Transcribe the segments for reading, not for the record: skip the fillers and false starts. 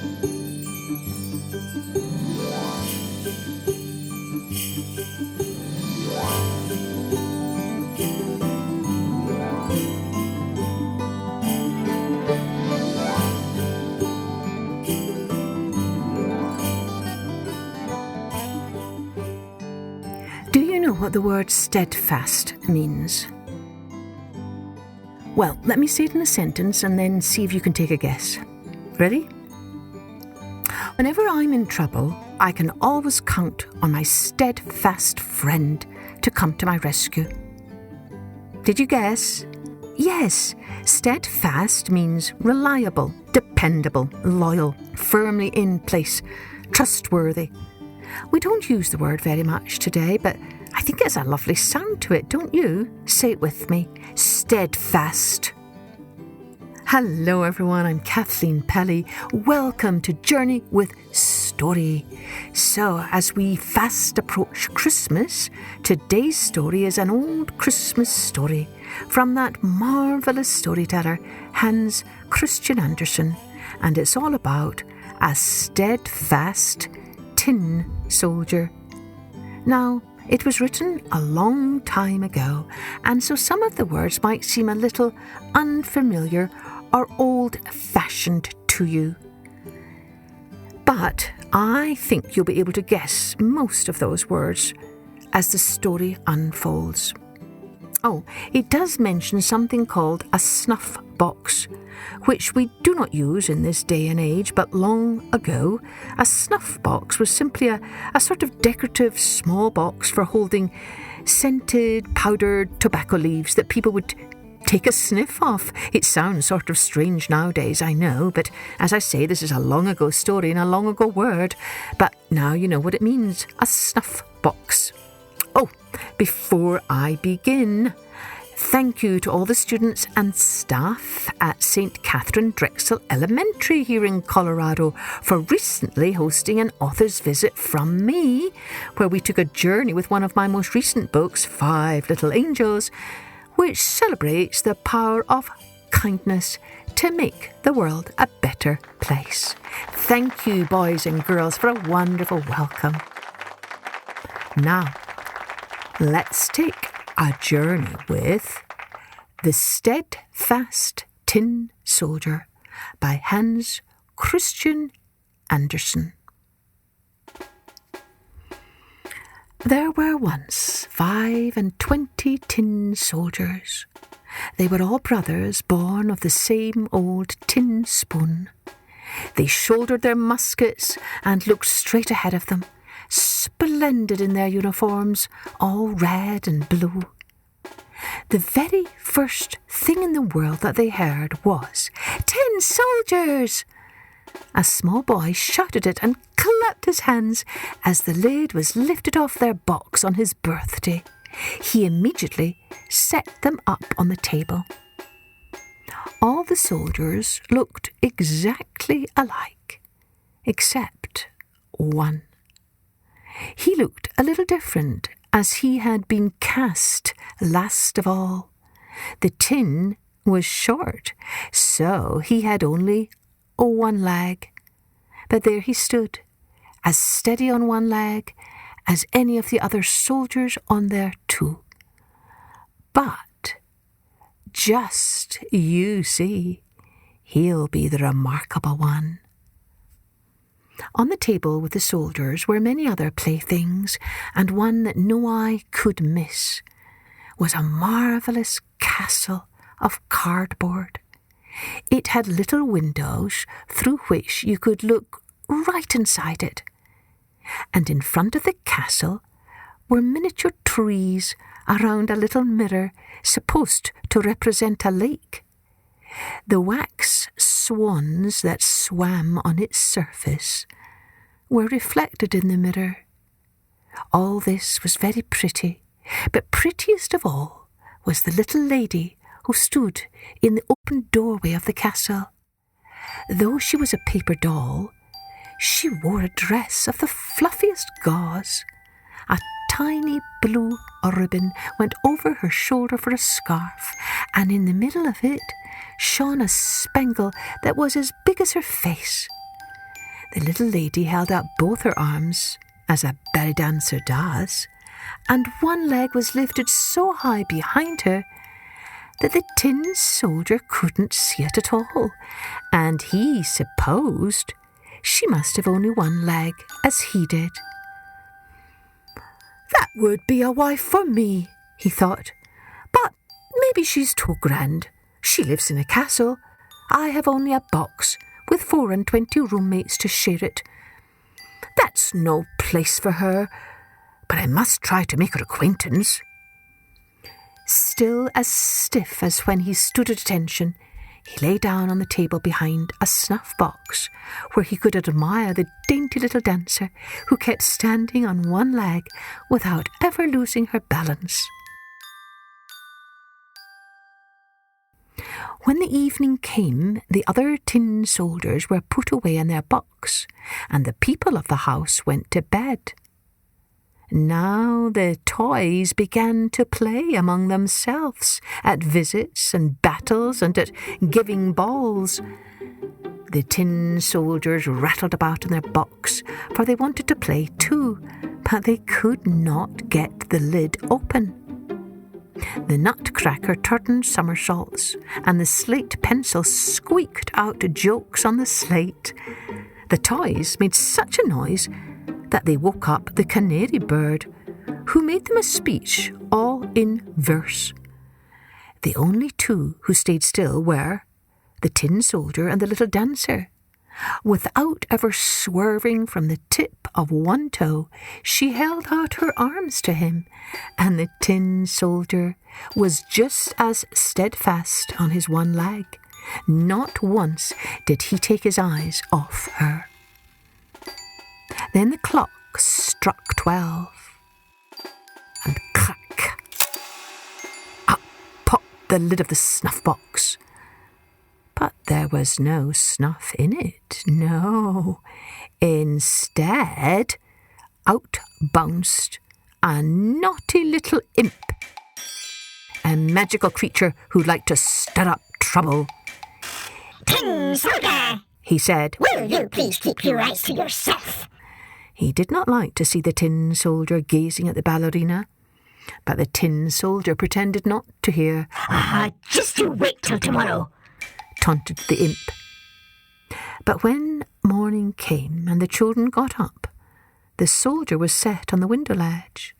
Do you know what the word steadfast means? Well, let me say it in a sentence and then see if you can take a guess. Ready? Whenever I'm in trouble, I can always count on my steadfast friend to come to my rescue. Did you guess? Yes, steadfast means reliable, dependable, loyal, firmly in place, trustworthy. We don't use the word very much today, but I think it's a lovely sound to it, don't you? Say it with me. Steadfast. Hello everyone, I'm Kathleen Pelly. Welcome to Journey with Story. So, as we fast approach Christmas, today's story is an old Christmas story from that marvellous storyteller, Hans Christian Andersen, and it's all about a steadfast tin soldier. Now, it was written a long time ago, and so some of the words might seem a little unfamiliar or old-fashioned to you. But I think you'll be able to guess most of those words as the story unfolds. Oh, it does mention something called a snuff box, which we do not use in this day and age, but long ago, a snuff box was simply a sort of decorative small box for holding scented, powdered tobacco leaves that people would take a sniff of. It sounds sort of strange nowadays, I know, but as I say, this is a long ago story and a long ago word, but now you know what it means, a snuff box. Oh, before I begin, thank you to all the students and staff at St. Catherine Drexel Elementary here in Colorado for recently hosting an author's visit from me, where we took a journey with one of my most recent books, 5 Little Angels, which celebrates the power of kindness to make the world a better place. Thank you, boys and girls, for a wonderful welcome. Now, let's take a journey with The Steadfast Tin Soldier by Hans Christian Andersen. There were once 25 tin soldiers. They were all brothers, born of the same old tin spoon. They shouldered their muskets and looked straight ahead of them, splendid in their uniforms, all red and blue. The very first thing in the world that they heard was, "Tin soldiers!" A small boy shouted it and clapped his hands as the lid was lifted off their box on his birthday. He immediately set them up on the table. All the soldiers looked exactly alike, except one. He looked a little different, as he had been cast last of all. The tin was short, so he had only one leg. But there he stood, as steady on one leg as any of the other soldiers on their 2. But just you see, he'll be the remarkable one. On the table with the soldiers were many other playthings, and one that no eye could miss was a marvellous castle of cardboard. It had little windows through which you could look right inside it. And in front of the castle were miniature trees around a little mirror supposed to represent a lake. The wax swans that swam on its surface were reflected in the mirror. All this was very pretty, but prettiest of all was the little lady who stood in the open doorway of the castle. Though she was a paper doll, she wore a dress of the fluffiest gauze. A tiny blue ribbon went over her shoulder for a scarf, and in the middle of it shone a spangle that was as big as her face. The little lady held out both her arms, as a belly dancer does, and one leg was lifted so high behind her that the tin soldier couldn't see it at all, and he supposed she must have only one leg, as he did. "That would be a wife for me," he thought, "but maybe she's too grand. She lives in a castle. I have only a box with 24 roommates to share it. That's no place for her, but I must try to make her acquaintance." Still as stiff as when he stood at attention, he lay down on the table behind a snuff box, where he could admire the dainty little dancer who kept standing on one leg without ever losing her balance. When the evening came, the other tin soldiers were put away in their box, and the people of the house went to bed. Now the toys began to play among themselves at visits and battles and at giving balls. The tin soldiers rattled about in their box, for they wanted to play too, but they could not get the lid open. The nutcracker turned somersaults, and the slate pencil squeaked out jokes on the slate. The toys made such a noise that they woke up the canary bird, who made them a speech all in verse. The only two who stayed still were the tin soldier and the little dancer. Without ever swerving from the tip of one toe, she held out her arms to him, and the tin soldier was just as steadfast on his one leg. Not once did he take his eyes off her. Then the clock struck 12, and crack! Up popped the lid of the snuff box. But there was no snuff in it, no. Instead, out bounced a naughty little imp, a magical creature who liked to stir up trouble. "Tin soldier," he said, "will you please keep your eyes to yourself?" He did not like to see the tin soldier gazing at the ballerina, but the tin soldier pretended not to hear. Just you wait till tomorrow," taunted the imp. But when morning came and the children got up, the soldier was set on the window ledge.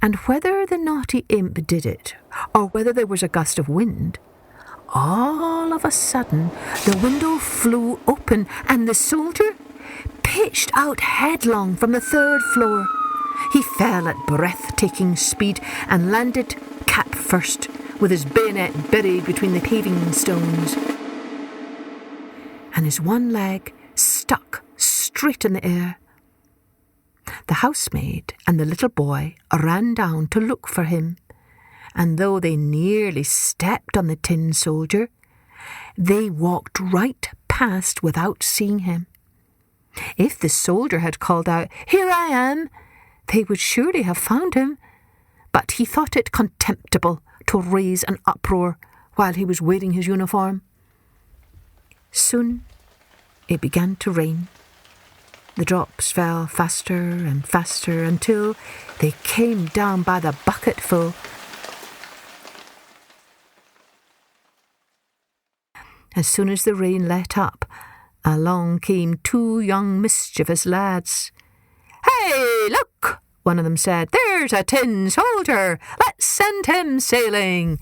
And whether the naughty imp did it, or whether there was a gust of wind, all of a sudden the window flew open, and the soldier pitched out headlong from the 3rd floor. He fell at breathtaking speed and landed cap first, with his bayonet buried between the paving stones, and his one leg stuck straight in the air. The housemaid and the little boy ran down to look for him, and though they nearly stepped on the tin soldier, they walked right past without seeing him. If the soldier had called out, "Here I am," they would surely have found him, but he thought it contemptible to raise an uproar while he was wearing his uniform. Soon it began to rain. The drops fell faster and faster until they came down by the bucketful. As soon as the rain let up, along came 2 young mischievous lads. "Hey, look!" one of them said. "There's a tin soldier! Let's send him sailing!"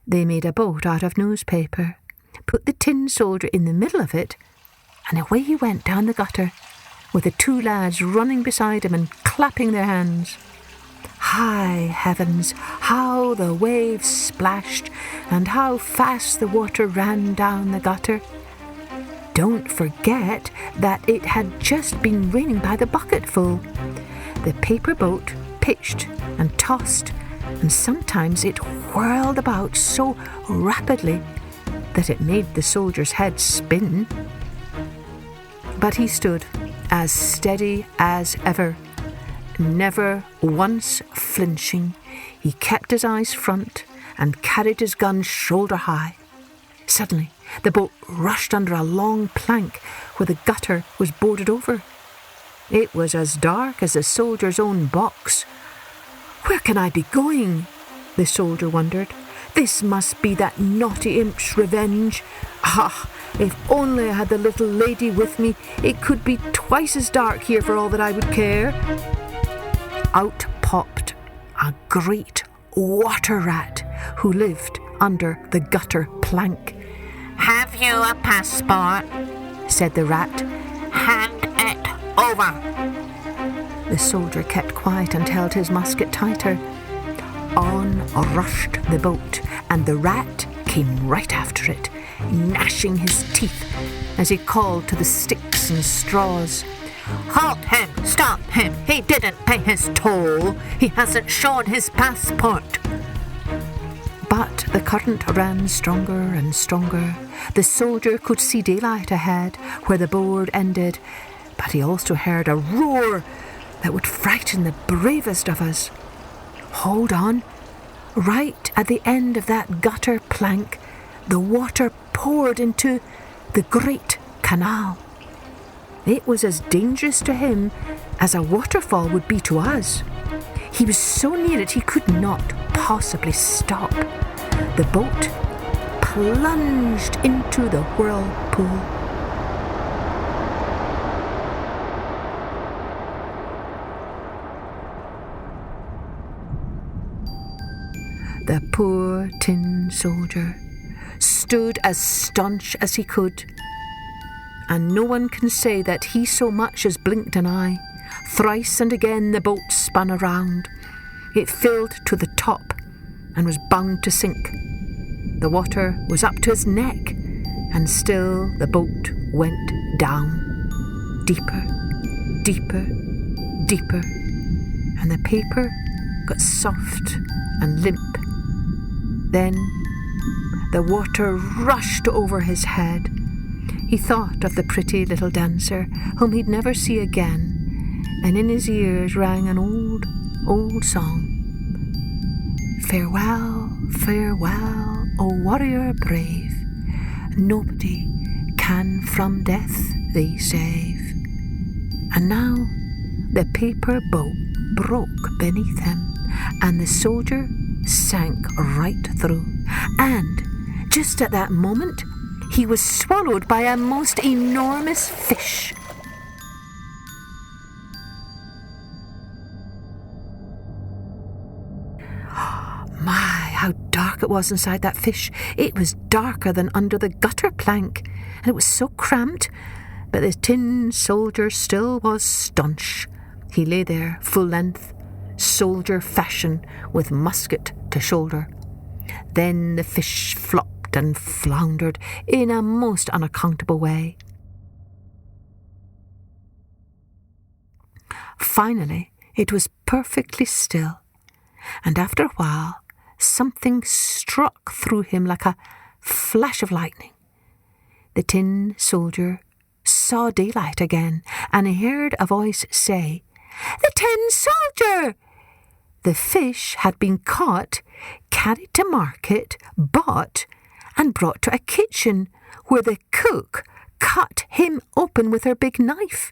They made a boat out of newspaper, put the tin soldier in the middle of it, and away he went down the gutter, with the 2 lads running beside him and clapping their hands. High heavens, how the waves splashed, and how fast the water ran down the gutter. Don't forget that it had just been raining by the bucketful. The paper boat pitched and tossed, and sometimes it whirled about so rapidly that it made the soldier's head spin. But he stood as steady as ever, never once flinching. He kept his eyes front and carried his gun shoulder high. Suddenly, The boat rushed under a long plank where the gutter was boarded over. It was as dark as the soldier's own box. "Where can I be going?" the soldier wondered. "This must be that naughty imp's revenge. Ah, if only I had the little lady with me, it could be twice as dark here for all that I would care." Out popped a great water rat who lived under the gutter plank. "Have you a passport?" said the rat. "Hand it over." The soldier kept quiet and held his musket tighter. On rushed the boat, and the rat came right after it, gnashing his teeth as he called to the sticks and straws. "Halt him! Stop him! He didn't pay his toll! He hasn't shown his passport!" But the current ran stronger and stronger. The soldier could see daylight ahead, where the board ended, but he also heard a roar that would frighten the bravest of us. Hold on. Right at the end of that gutter plank, the water poured into the great canal. It was as dangerous to him as a waterfall would be to us. He was so near it he could not possibly stop. The boat plunged into the whirlpool. The poor tin soldier stood as staunch as he could, and no one can say that he so much as blinked an eye. Thrice and again the boat spun around. It filled to the top and was bound to sink. The water was up to his neck, and still the boat went down. Deeper, deeper, deeper, and the paper got soft and limp. Then the water rushed over his head. He thought of the pretty little dancer whom he'd never see again, and in his ears rang an old, old song. "Farewell, farewell, O warrior brave, nobody can from death thee save." And now the paper boat broke beneath him, and the soldier sank right through. And just at that moment, he was swallowed by a most enormous fish. My, how dark it was inside that fish. It was darker than under the gutter plank, and it was so cramped, but the tin soldier still was staunch. He lay there full length, soldier fashion, with musket to shoulder. Then the fish flopped and floundered in a most unaccountable way. Finally, it was perfectly still, and after a while, something struck through him like a flash of lightning. The tin soldier saw daylight again, and he heard a voice say, "The tin soldier!" The fish had been caught, carried to market, bought, and brought to a kitchen where the cook cut him open with her big knife.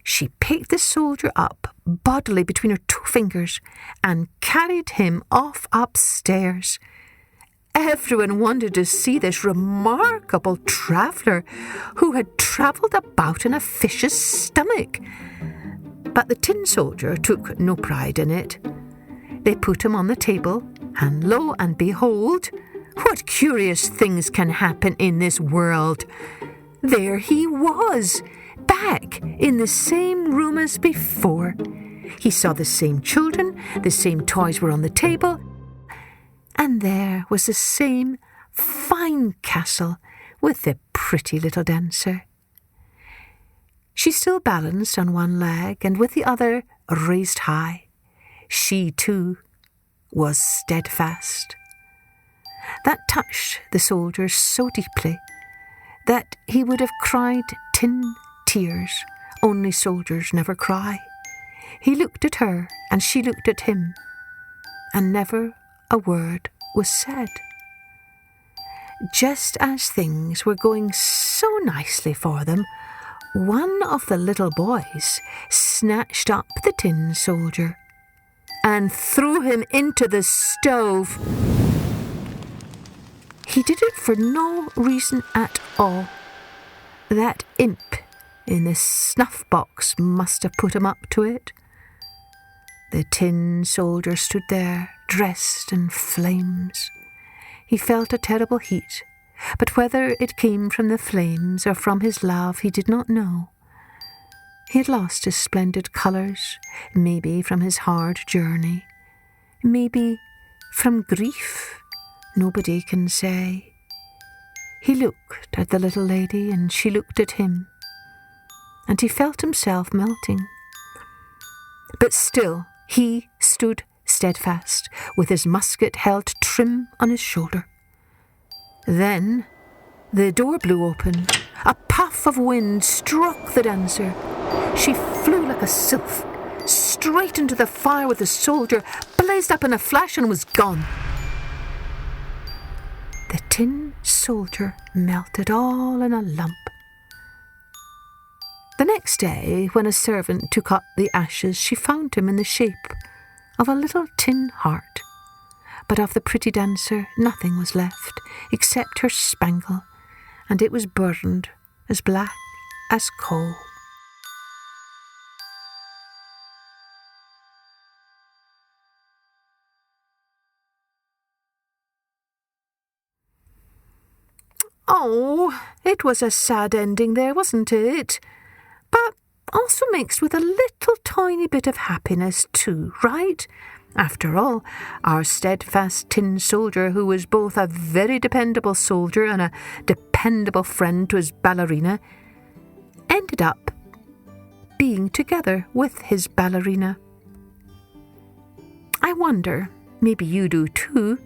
She picked the soldier up bodily between her 2 fingers and carried him off upstairs. Everyone wanted to see this remarkable traveller who had travelled about in a fish's stomach. But the tin soldier took no pride in it. They put him on the table, and lo and behold, what curious things can happen in this world. There he was, back in the same room as before. He saw the same children, the same toys were on the table, and there was the same fine castle with the pretty little dancer. She still balanced on one leg and with the other raised high. She, too, was steadfast. That touched the soldier so deeply that he would have cried tin tears, only soldiers never cry. He looked at her and she looked at him, and never a word was said. just as things were going so nicely for them, one of the little boys snatched up the tin soldier and threw him into the stove. He did it for no reason at all. That imp in the snuff box must have put him up to it. The tin soldier stood there, dressed in flames. He felt a terrible heat, but whether it came from the flames or from his love, he did not know. He had lost his splendid colours, maybe from his hard journey, maybe from grief. Nobody can say. He looked at the little lady, and she looked at him, and he felt himself melting. But still he stood steadfast, with his musket held trim on his shoulder. Then the door blew open. A puff of wind struck the dancer. She flew like a sylph, straight into the fire with the soldier, blazed up in a flash and was gone. The tin soldier melted all in a lump. The next day, when a servant took up the ashes, she found him in the shape of a little tin heart. But of the pretty dancer nothing was left except her spangle, and it was burned as black as coal. Oh, it was a sad ending there, wasn't it? But also mixed with a little tiny bit of happiness too, right? After all, our steadfast tin soldier, who was both a very dependable soldier and a dependable friend to his ballerina, ended up being together with his ballerina. I wonder, maybe you do too,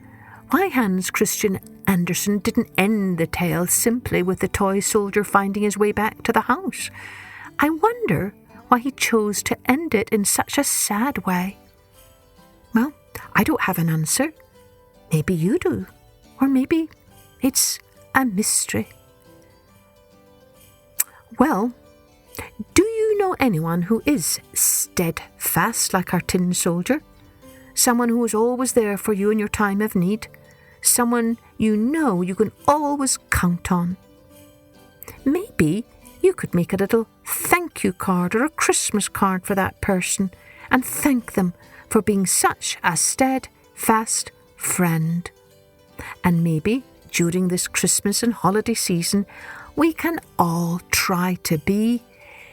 why Hans Christian Andersen didn't end the tale simply with the toy soldier finding his way back to the house. I wonder why he chose to end it in such a sad way. Well, I don't have an answer. Maybe you do. Or maybe it's a mystery. Well, do you know anyone who is steadfast like our tin soldier? Someone who is always there for you in your time of need? Someone you know you can always count on? Maybe you could make a little thank you card or a Christmas card for that person and thank them for being such a steadfast friend. And maybe during this Christmas and holiday season, we can all try to be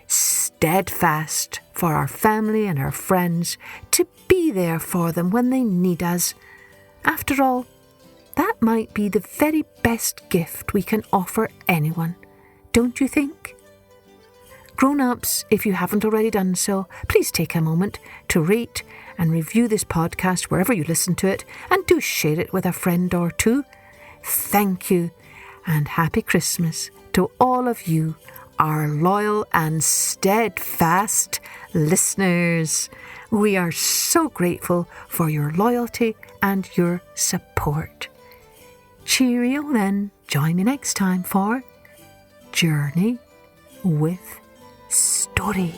steadfast for our family and our friends, to be there for them when they need us. After all, that might be the very best gift we can offer anyone, don't you think? Grown-ups, if you haven't already done so, please take a moment to rate and review this podcast wherever you listen to it, and do share it with a friend or two. Thank you, and happy Christmas to all of you, our loyal and steadfast listeners. We are so grateful for your loyalty and your support. Cheerio then. Join me next time for Journey with Story.